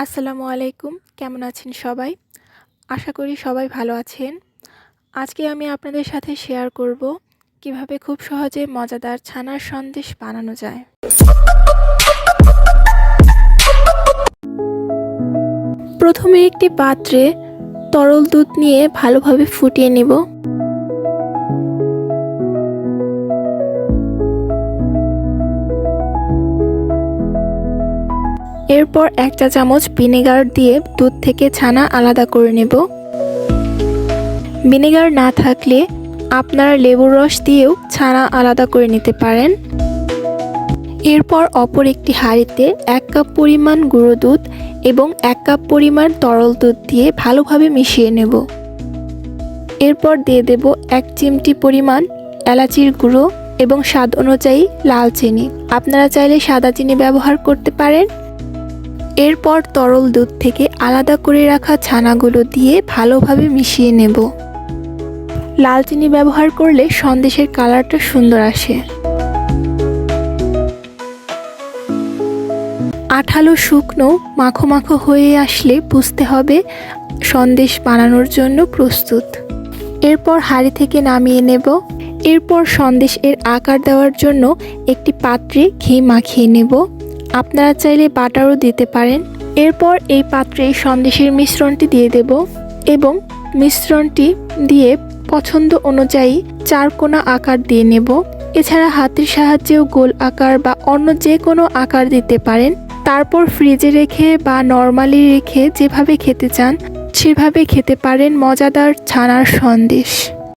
আসসালামু আলাইকুম। কেমন আছেন সবাই? আশা করি সবাই ভালো আছেন। আজকে আমি আপনাদের সাথে শেয়ার করব কিভাবে খুব সহজে মজাদার ছানার সন্দেশ বানানো যায়। প্রথমে একটি পাত্রে তরল দুধ নিয়ে ভালোভাবে ফুটিয়ে নিব। এরপর 1 চা চামচ ভিনেগার দিয়ে দুধ থেকে ছানা আলাদা করে নেব। ভিনেগার না থাকলে আপনারা লেবুর রস দিয়েও ছানা আলাদা করে নিতে পারেন। এরপর অপর একটি হাঁড়িতে 1 কাপ পরিমাণ গুঁড়ো দুধ এবং 1 কাপ পরিমাণ তরল দুধ দিয়ে ভালোভাবে মিশিয়ে নেব। এরপর দিয়ে দেব 1 চিমটি পরিমাণ এলাচির গুঁড়ো এবং স্বাদ অনুযায়ী লাল চিনি। আপনারা চাইলে সাদা চিনি ব্যবহার করতে পারেন। এরপর তরল দুধ থেকে আলাদা করে রাখা ছানাগুলো দিয়ে ভালোভাবে মিশিয়ে নেব। লাল চিনি ব্যবহার করলে সন্দেশের কালারটা সুন্দর আসে। আঠালো শুকনো মাখো মাখো হয়ে আসলে বুঝতে হবে সন্দেশ বানানোর জন্য প্রস্তুত। এরপর হাঁড়ি থেকে নামিয়ে নেব। এরপর সন্দেশের আকার দেওয়ার জন্য একটি পাত্রে ঘি মাখিয়ে নেব। আপনারা চাইলে বাটারও দিতে পারেন। এরপর এই পাত্রে সন্দেশের মিশ্রণটি দিয়ে দেব এবং মিশ্রণটি দিয়ে পছন্দ অনুযায়ী 4 কোণা আকার দিয়ে নেব। এছাড়া হাতের সাহায্যেও গোল আকার বা অন্য যে কোনো আকার দিতে পারেন। তারপর ফ্রিজে রেখে বা নরমালি রেখে যেভাবে খেতে চান সেভাবে খেতে পারেন মজাদার ছানার সন্দেশ।